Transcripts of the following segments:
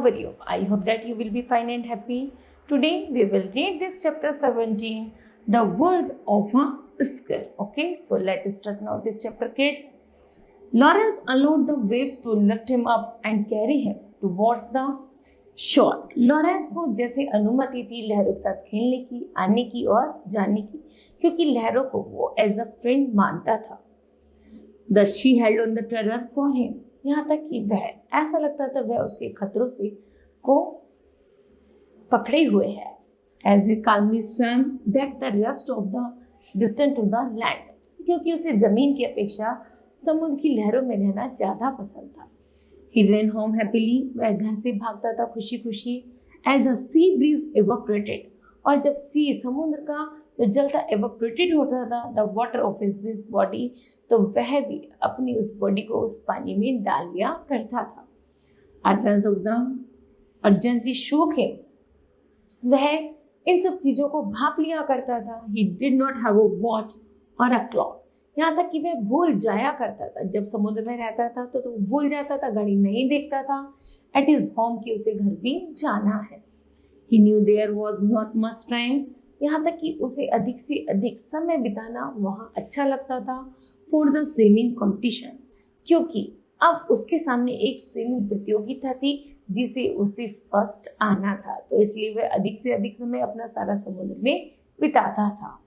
How are you? I hope that you will be fine and happy. Today we will read this chapter 17, The World of a Skill. Okay, so let us start now this chapter, kids. Lawrence allowed the waves to lift him up and carry him towards the shore. Lawrence को जैसे अनुमति थी लहरों के साथ खेलने की, आने की और जाने की, क्योंकि लहरों को वो एज अ फ्रेंड मानता था. Thus she held on the terror for him. यहाँ तक कि वह ऐसा लगता था वह उसके खतरों से को पकड़े हुए है. As he calmly swam back the rest of the distance to the land. क्योंकि उसे जमीन की अपेक्षा समुद्र की लहरों में रहना ज्यादा पसंद था. He ran home happily. वह घर से भागता था खुशी खुशी. As the sea breeze evaporated. और जब सी समुद्र का जो जल था evaporated होता था the water of his body, तो वह भी अपनी उस बॉडी को उस पानी में डाल लिया करता था. A sense of the urgency shook him. वह इन सब चीजों को भाप लिया करता था. He did not have a watch or a clock. यहाँ तक कि वह भूल जाया करता था. जब समुद्र में रहता था तो भूल जाता था, घड़ी नहीं देखता था. At his home कि उसे घर भी जाना है. He knew there was not much time. यहाँ तक कि उसे अधिक से अधिक समय बिताना वहाँ अच्छा लगता था. For the swimming competition, क्योंकि अब उसके सामने एक स्विमिंग प्रतियोगिता थी जिसे उसे फर्स्ट आना था, तो इसलिए वह अधिक से अधिक समय अपना सारा समुद्र में बिताता था.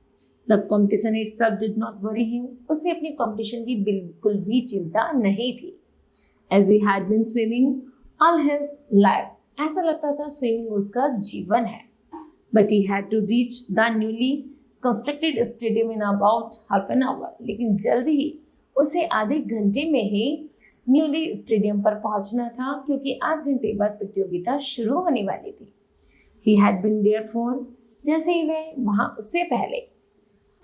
The competition itself did not worry him. उसे अपनी competition की बिल्कुल भी चिंता नहीं थी. As he had been swimming all his life, ऐसा लगता था स्विमिंग उसका जीवन है. But he had to reach the newly constructed stadium in about half an hour. लेकिन जल्द ही उसे आधे घंटे में ही न्यूली स्टेडियम पर पहुंचना था, क्योंकि आध घंटे बाद प्रतियोगिता शुरू होने वाली थी. He had been there for, जैसे ही वह वहां उससे पहले.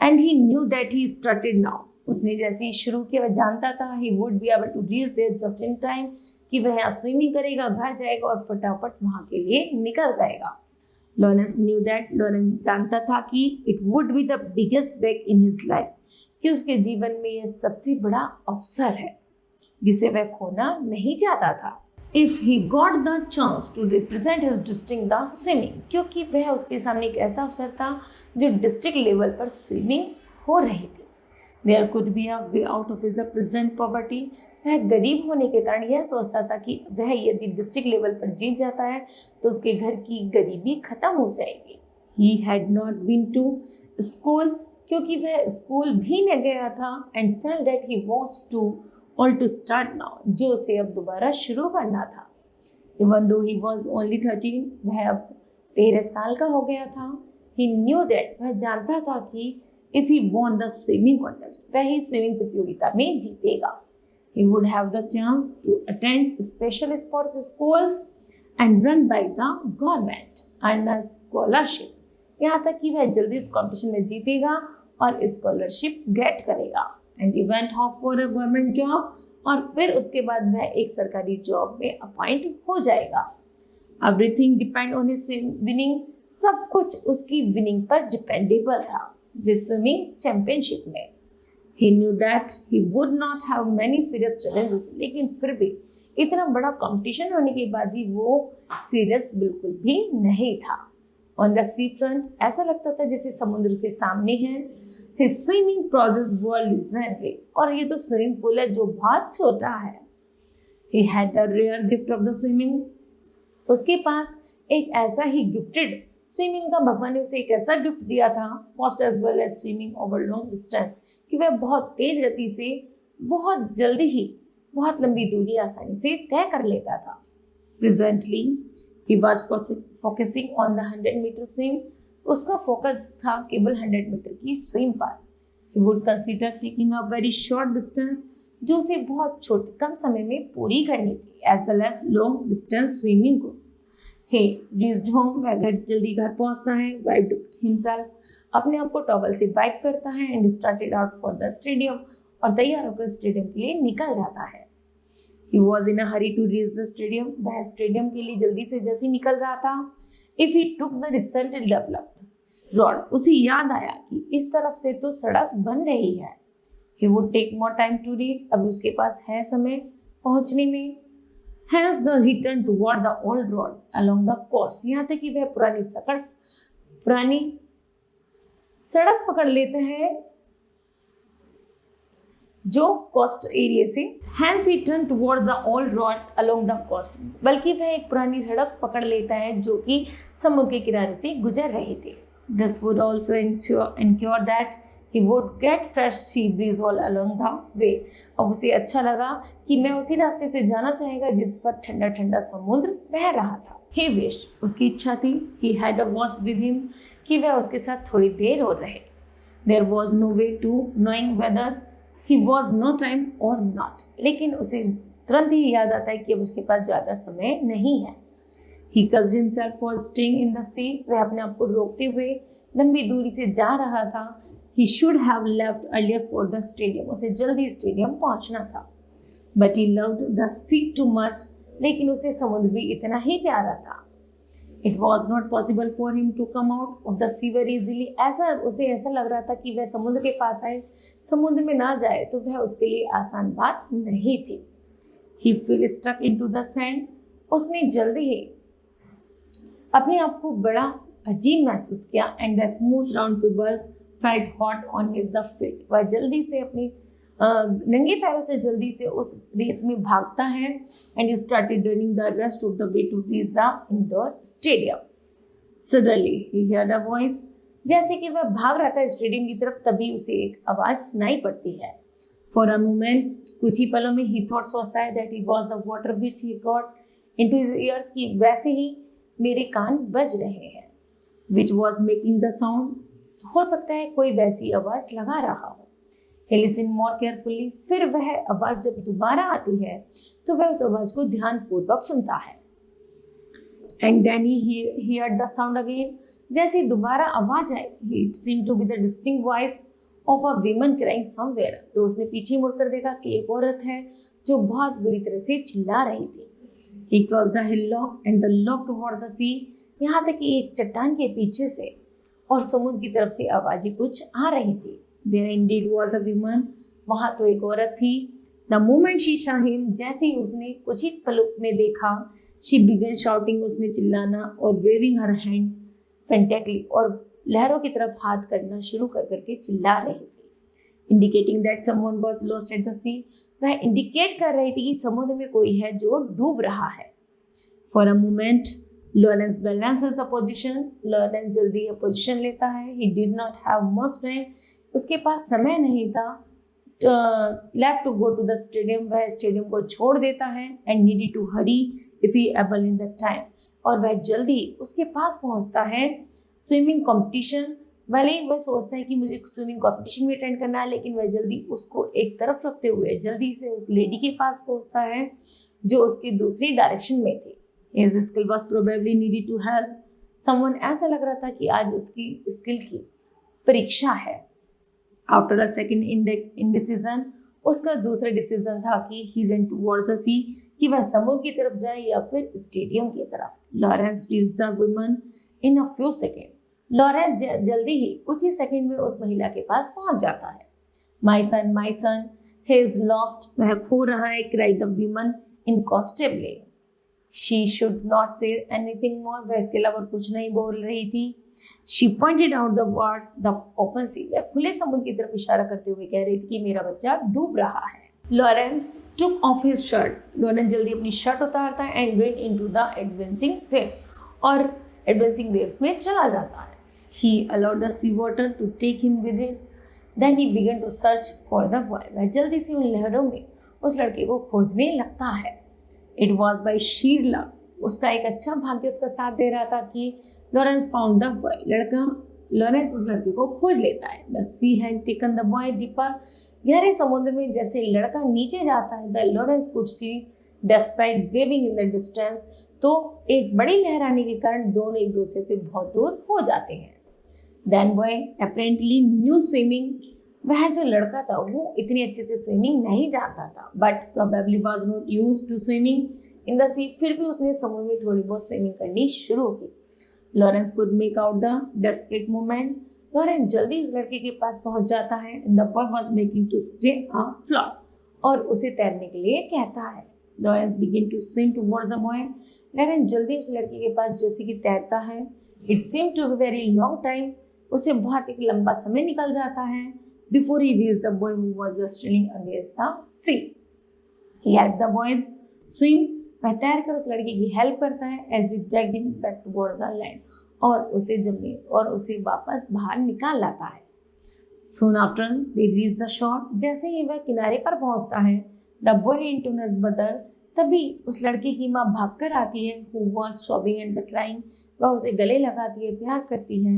And he knew that he started now. उसने जैसे ही शुरू किया वह जानता था he would be able to reach there just in time, कि वह यहाँ स्विमिंग करेगा, घर जाएगा और फटाफट वहां के लिए निकल जाएगा. Lawrence knew that. Lawrence जानता था कि it would be the biggest break in his life, कि उसके जीवन में यह सबसे बड़ा अवसर है जिसे वह खोना नहीं चाहता था. If he got the chance to represent his district the swimming, क्योंकि वह उसके सामने एक ऐसा अवसर था जो डिस्ट्रिक्ट लेवल पर स्विमिंग हो रही थी. There could be a way out of his present poverty. वह गरीब होने के कारण यह सोचता था कि वह यदि डिस्ट्रिक्ट लेवल पर जीत जाता है तो उसके घर की गरीबी खत्म हो जाएगी. He had not been to school, क्योंकि वह स्कूल भी न गया था. And felt that he was too old to start now, जो उसे अब दोबारा शुरू करना था. Even though he was only 13, वह अब 13 साल का हो गया था. He knew that, वह जानता था कि if he won the swimming contest, वह ही स्विमिंग प्रतियोगिता में जीतेगा. He would have the chance to attend special sports schools and run by the government and a scholarship. यहाँ तक कि वह जल्दी इस कंपटीशन में जीतेगा और स्कॉलरशिप गेट करेगा. And he went off for a government job, और फिर उसके बाद वह एक सरकारी जॉब में अपॉइंट हो जाएगा. Everything depend on his winning. सब कुछ उसकी विनिंग पर डिपेंडेबल था स्विमिंग चैंपियनशिप में. He knew that he would not have many serious challenges, लेकिन फिर भी इतना बड़ा कंपटीशन होने के बाद भी वो सीरियस बिल्कुल भी नहीं था. On the sea front, ऐसा लगता था जैसे समुद्र के सामने है. His swimming process was legendary, और ये तो स्विमिंग पूल है जो बहुत छोटा है. He had the rare gift of the swimming. उसके पास एक ऐसा ही गिफ्टेड स्विमिंग का, भगवान ने उसे एक ऐसा गिफ्ट दिया था, fast as well as swimming over long distance, कि वह बहुत तेज गति से बहुत जल्दी ही बहुत लंबी दूरी आसानी से तय कर लेता था. Presently, he was focusing on the 100 meter swim. उसका फोकस था केवल 100 मीटर की स्विम पर. He would consider taking a very short distance, जो उसे बहुत छोटे कम समय में पूरी करनी थी, as well as long distance swimming को. He reached home. वह घर जल्दी घर पहुंचता है. Wiped himself, अपने आप को टॉवल से वाइप करता है. And started out for the stadium, और तैयार होकर स्टेडियम के लिए निकल जाता है. He was in a hurry to reach the stadium. वह स्टेडियम के लिए जल्दी से जैसे निकल रहा था. If he took the recently developed road, उसे याद आया कि इस तरफ से तो सड़क बन रही है. He would take more time to reach. अब उसके पास है समय पहुंचने में. Hence the return toward the old road along the coast. यहाँ तक कि वह पुरानी सड़क पकड़ लेते हैं जो कोस्ट एरिया से. Hence he turned toward the old road along the coast. बल्कि वह एक पुरानी सड़क पकड़ लेता है जो कि समुद्र के किनारे से गुजर रही थी. This would also ensure that he would get fresh sea breeze all along the way. अब उसे अच्छा लगा कि मैं उसी रास्ते से जाना चाहेगा जिस पर ठंडा ठंडा समुद्र बह रहा था. He wished, उसकी इच्छा थी, he had a watch with him, कि वह उसके साथ थोड़ी देर और रहे. There was no way to knowing whether he was no time or not. लेकिन उसे तुरंत ही याद आता है कि अब उसके पास ज्यादा समय नहीं है. He cursed himself for staying in the sea. वह अपने आप को रोकते हुए लंबी दूरी से जा रहा था. He should have left earlier for the stadium. उसे जल्दी स्टेडियम पहुंचना था. But he loved the sea too much. लेकिन उसे समुद्र भी इतना ही प्यारा था. It was not possible for him to come out of the sea very easily. उसे ऐसा लग रहा था कि वह समुद्र के पास आए, समुद्र में ना जाए तो वह उसके लिए आसान बात नहीं थी. He felt stuck into the sand. उसने जल्दी ही अपने आप को बड़ा अजीब महसूस किया. And the smooth round pebbles felt hot on his feet. वह जल्दी से अपनी नंगे पैरों से जल्दी से उस रेत में भागता है. And he started running the rest of the way to reach the indoor stadium. Suddenly he heard a voice. जैसे कि वह भाग रहा था स्टेडियम की तरफ, तभी उसे एक आवाज सुनाई पड़ती है. For a moment, कुछ ही पलों में he thought, सोचता है that it was the water which he got into his ears, कि वैसे ही मेरे कान बज रहे हैं. Which was making the sound. हो सकता है कोई वैसी आवाज लगा रहा हो. He listened more carefully. फिर वह आवाज जब दोबारा आती है तो वह उस आवाज को ध्यानपूर्वक सुनता है. And then he heard the sound again. जैसे दोबारा आवाज आई, it seemed to be the distinct voice of a woman crying somewhere. तो उसने पीछे मुड़कर देखा कि एक औरत है जो बहुत बुरी तरह से चिल्ला रही थी. He crossed the hillock and the look toward the sea. यहाँ तक कि एक चट्टान के पीछे से और समुद्र की तरफ से आवाजें कुछ आ रही थी. There indeed was a woman. वहां तो एक औरत थी. The moment she saw him, जैसे ही उसने कुछ ही पलों में देखा, she began shouting. उसने चिल्लाना और waving her hands frantically, और लहरों की तरफ हाथ करना शुरू कर करके चिल्ला रही थी. Indicating that someone was lost at the sea. वह इंडिकेट कर रही थी कि समुद्र में कोई है जो डूब रहा है. For a moment, Lawrence balances the position. Lawrence जल्दी पोजीशन लेता है. He did not have much time. उसके पास समय नहीं था. Left to go to the stadium. वह स्टेडियम को छोड़ देता है. And needed to hurry if he able in the time. और वह जल्दी उसके पास पहुंचता है. स्विमिंग कंपटीशन वाले वह सोचता है कि मुझे स्विमिंग कंपटीशन में अटेंड करना है, लेकिन वह जल्दी उसको एक तरफ रखते हुए जल्दी से उस लेडी के पास पहुंचता है जो उसकी दूसरी डायरेक्शन में थी. His skill was probably needed to help someone. ऐसा लग रहा था कि आज उसकी स्किल की परीक्षा है. After a second indecision, उसका दूसरा डिसीजन था कि he went towards the sea, कि वह समुद्र की तरफ जाए या फिर स्टेडियम की तरफ. Lawrence reached the woman in a few seconds. Lawrence जल्दी ही कुछ ही सेकंड में उस महिला के पास पहुंच जाता है. My son, he is lost. वह खो रहा है. cried the woman inconsolably. She should not say anything more. वह इसके अलावा कुछ नहीं बोल रही थी. She pointed out the words the open sea. वह खुले समुद्र की तरफ इशारा करते हुए कह रही थी कि मेरा बच्चा डूब रहा है. Lawrence took off his shirt. Lawrence जल्दी अपनी शर्ट उतारता है and went into the advancing waves. और advancing waves में चला जाता है. He allowed the sea water to take him with it. Then he began to search for the boy. वह जल्दी से उन लहरों में उस लड़के को खोजने लगता है. It was by sheer luck. उसका एक अच्छा भाग्य उसका साथ दे रहा था कि Lawrence found the boy. Lawrence उस लड़के को खोज लेता है. The sea had taken the boy deeper. गहरे समुद्र में जैसे लड़का नीचे जाता है, the Lawrence could see despite waving in the distance. तो एक बड़ी लहर आने के कारण दोनों एक दूसरे से बहुत दूर हो जाते हैं. Then boy apparently knew swimming. वह जो लड़का था वो इतनी अच्छे से स्विमिंग नहीं जानता था, but probably was not used to swimming in the sea. फिर भी उसने समुद्र में थोड़ी बहुत स्विमिंग करनी शुरू की. Lawrence could make out the desperate movement. Lawrence जल्दी उस लड़के के पास पहुंच जाता है. The boy was making to stay afloat. और उसे तैरने के लिए कहता है. Lawrence begin to swim towards the boy. Lawrence जल्दी उस लड़के के पास जैसे कि तैरता है। It seemed to be very long time, उसे बहुत एक लंबा समय निकल जाता है। Before he reached the boy who was struggling against the sea. He helped the boy swim, वह तैर कर उस लड़के की हेल्प करता है। As he dragged him back towards the land, और उसे वापस बाहर निकाल लाता है। Soon after they reach the shore, जैसे ही वह किनारे पर पहुंचता है, the boy ran to his mother, तभी उस लड़के की माँ भागकर आती है। Who was sobbing and crying, वह उसे गले लगाती है, प्यार करती है।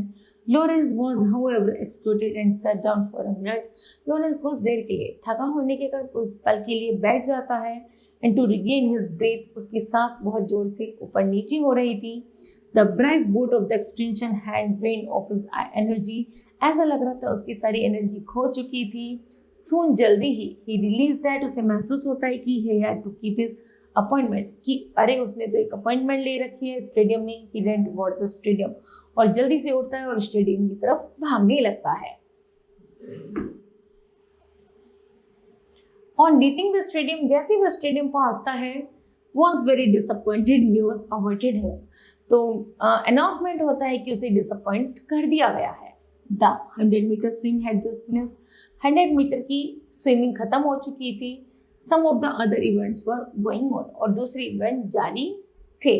Lawrence was however exhausted and sat down for a minute. Lawrence कुछ देर के लिए थका होने के कारण उस पल के लिए बैठ जाता है। And to regain his breath, उसकी सांस बहुत जोर से ऊपर नीचे हो रही थी। The bright bolt of the extension had drained of his energy. ऐसा लग रहा था उसकी सारी एनर्जी खो चुकी थी। Soon जल्दी ही he realized that, उसे महसूस होता है कि he had to keep his appointment, कि अरे उसने तो एक अपॉइंटमेंट ले रखी है स्टेडियम में। He ran towards the stadium, और जल्दी से उठता है और स्टेडियम की तरफ भागने लगता है। On reaching the stadium, जैसे वह स्टेडियम पहुंचता है, was very disappointed news awaited him. तो अनाउंसमेंट होता है कि उसे डिसअपॉइंट कर दिया गया है। The 100 meter swim had just finished. 100 metre की स्विमिंग खत्म हो चुकी थी। Some of the other events were going on, और दूसरे इवेंट जारी थे।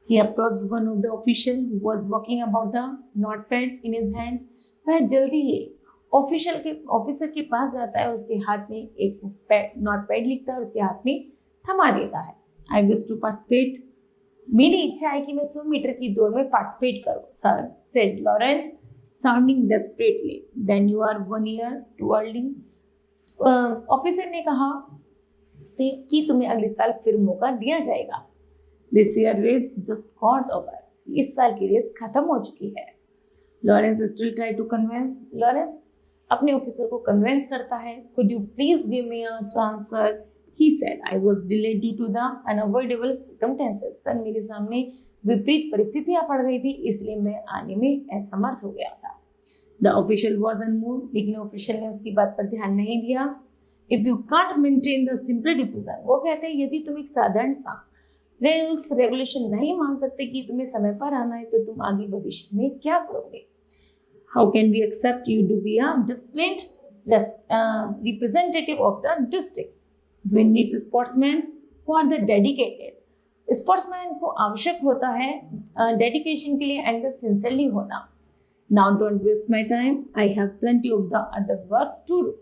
He approached one of the officials who was walking about the notepad in his hand. वह जल्दी ही ऑफिसर के पास जाता है, उसके हाथ में एक नोटपैड लिखता है, उसके हाथ में थमा देता है। I wish to participate. मेरी इच्छा है कि मैं 100 मीटर की दौड़ में पार्टिसिपेट करूं, sir, said Lawrence, sounding desperately. Then you are 1 year too early. Officer ने कहा कि तुम्हें अगले साल फिर मौका दिया जाएगा। This year race just got over. इस साल की रेस खत्म हो चुकी है। Lawrence still tried to convince. Lawrence अपने ऑफिसर को कन्विंस करता है। Could you please give me a chance, sir? He said, I was delayed due to the unavoidable circumstances. Sir, मेरे सामने विपरीत परिस्थितियां पड़ गई थी, इसलिए मैं आने में असमर्थ हो गया था। The official was unmoved, लेकिन ऑफिशियल ने उसकी बात पर ध्यान नहीं दिया। If you can't maintain the simple decision, वो कहते हैं यदि तुम एक साधारण सा रूल्स रेगुलेशन नहीं मान सकते कि तुम्हें समय पर आना है, तो तुम आगे भविष्य में क्या करोगे? How can we accept you to be a disciplined representative of the districts? We need sportsmen who are the dedicated. Sportsman को आवश्यक होता है डेडिकेशन के लिए एंड सिंसियरली होना। Now don't waste my time. I have plenty of the other work to do.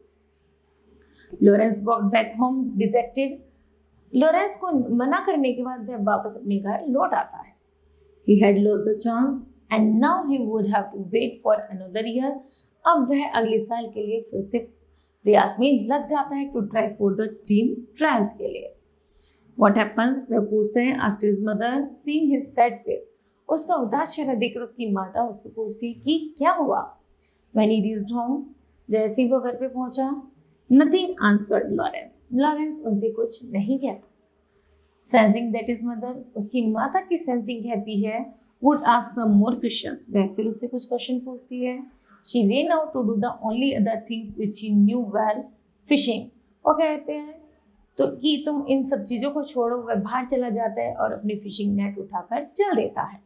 Lawrence walked back home dejected. Lawrence को मना करने के बाद वह वापस अपने घर लौट आता है। He had lost the chance and now he would have to wait for another year. अब वह अगले साल के लिए फिर से प्रयास में लग जाता है to try for the team trials के लिए। What happens? वह पूछते हैं asked his mother, seeing his sad face. उसका उदास चेहरा देखकर उसकी माता उससे पूछती कि क्या हुआ? When he reached home, जैसे ही वो घर पे पहुंचा, nothing answered Lawrence. Lawrence उनसे कुछ नहीं कहता। Sensing that his mother, उसकी माता की सेंसिंग कहती है, would ask some more questions. वह फिर उससे कुछ क्वेश्चन पूछती है। She ran out to do the only other things which she knew well, fishing. वो कहते हैं तो कि तुम इन सब चीजों को छोड़ो, वह बाहर चला जाता है और अपनी फिशिंग नेट उठाकर चल देता है।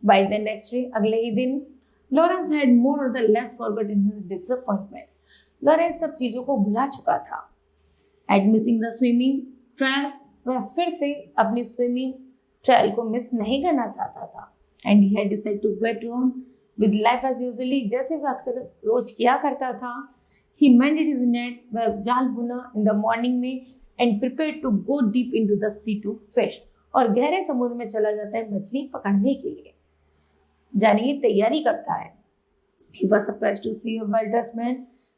By the next day, अगले ही दिन, Lawrence had more or less forgotten his disappointment. Lawrence सब चीजों को भुला चुका था। At missing the swimming trials, वह फिर से अपनी स्विमिंग ट्रायल को मिस नहीं करना चाहता था। And he had decided to get on with life as usually, जैसे वह अक्सर रोज किया करता था। He mended his nets, वह जाल बुना in the morning में and prepared to go deep into the sea to fish, और गहरे समुद्र में चला जाता है मछली पकड़ने के लिए, जाने की तैयारी करता है। He was surprised to see a well-dressed man.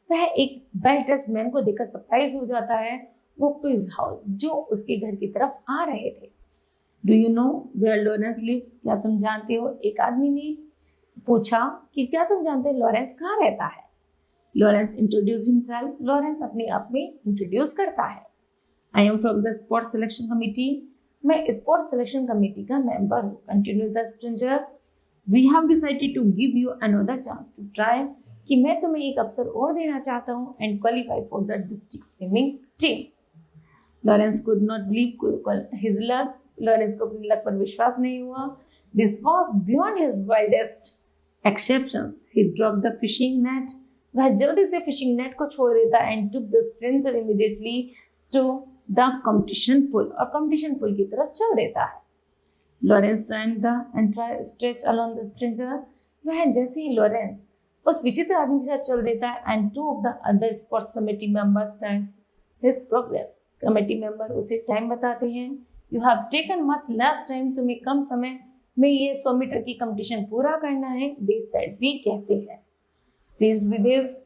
वह एक well-dressed man को देखकर सरप्राइज हो जाता है, वो क्विज हाउस जो उसके घर की तरफ आ रहे थे। Do you know where Lawrence lives? क्या तुम जानते हो? एक आदमी ने पूछा कि क्या तुम जानते हो लॉरेंस कहाँ रहता है? Lawrence introduced himself. Lawrence अपने आप में इंट्रोड्यूस करता है। I am from the sports selection committee. मैं स्पोर्ट्स सिलेक्शन कमेटी का मेंबर हूँ। Continued the stranger. We have decided to give you another chance to try कि मैं तुम्हें एक अवसर और देना चाहता हूँ and qualify for the district swimming team. Lawrence could not believe his luck. Lawrence को अपनी लक पर विश्वास नहीं हुआ। This was beyond his wildest exception. He drop the fishing net. वह जल्दी से फिशिंग नेट को छोड़ देता and took the stranger immediately to the competition pool, और कंपटीशन पुल की तरफ चल देता है। Lawrence and the entire stretch along the stranger. वह जैसे ही लॉरेंस उस विचित्र आदमी के साथ चल देता है and two of the other sports committee members times his progress. Committee member उसे टाइम बताते हैं। You have taken much less time. तुम्हें कम समय में ये 100 मीटर की कंपटीशन पूरा करना है। दे सेड, वी कहते हैं। प्लीज विद हिज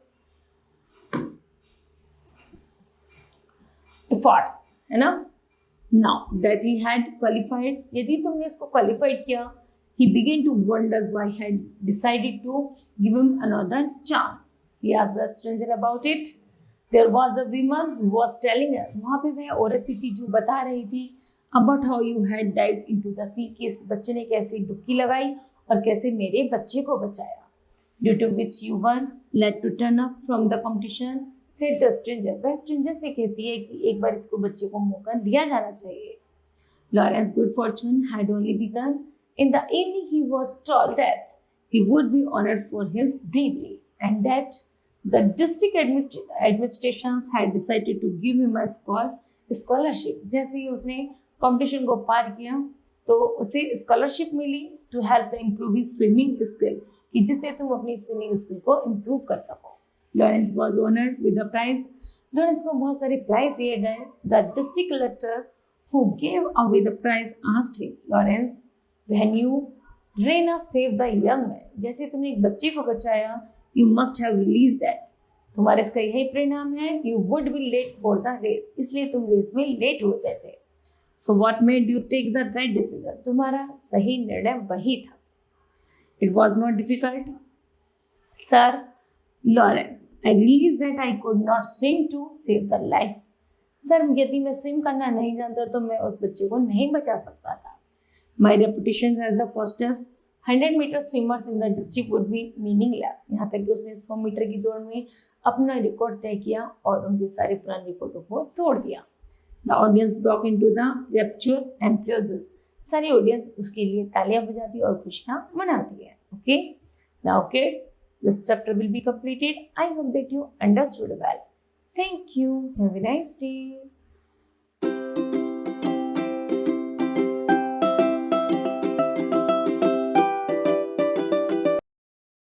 एफर्ट्स, है ना। Now that he had qualified, यदि तुमने इसको क्वालिफाइड किया, he began to wonder why he had decided to give him another chance. He asked the stranger about it. There was a woman who was telling her, वहाँ पे वह औरत थी जो बता रही थी about how you had dived into the sea, कि इस बच्चे ने कैसे डुबकी लगाई और कैसे मेरे बच्चे को बचाया। Due to which you were led to turn up from the competition, said the stranger. वह stranger से कहती है कि एक बार इसको बच्चे को मौका दिया जाना चाहिए। Lawrence's good fortune had only begun. In the evening, he was told that he would be honored for his bravery and that the district administrations had decided to give him a scholarship. जैसे ही उसने competition को पार किया तो उसे scholarship milli to help improve his swimming skill, कि जिससे तुम अपनी swimming skill को improve कर सको। Lawrence was honored with the prize. Lawrence को बहुत सारे prize दिए गए। The district collector who gave away the prize asked him, Lawrence, when you Rena saved the young man, जैसे तुमने एक बच्चे को बचाया, you must have released that. तुम्हारे इसका यही परिणाम है, you would be late for the race, इसलिए तुम रेस में लेट होते थे। So what made you take the right decision? तुम्हारा सही निर्णय वही था। It was not difficult, sir. Lawrence, I realized that I could not swim to save the life. Sir, यदि मैं स्विम करना नहीं जानता तो मैं उस बच्चे को नहीं बचा सकता था। My reputation as the fastest 100 meter swimmers in the district would be meaningless. यहाँ तक कि उसने 100 मीटर की दौड़ में अपना रिकॉर्ड तय किया और उनके सारे पुराने रिकॉर्डों को तोड़ दिया। The audience broke into the rapture and applause. सारी ऑडियंस उसके लिए तालियां बजाती और खुशियां मनाती है। Okay, now kids, this chapter will be completed. I hope that you understood well. Thank you. Have a nice day.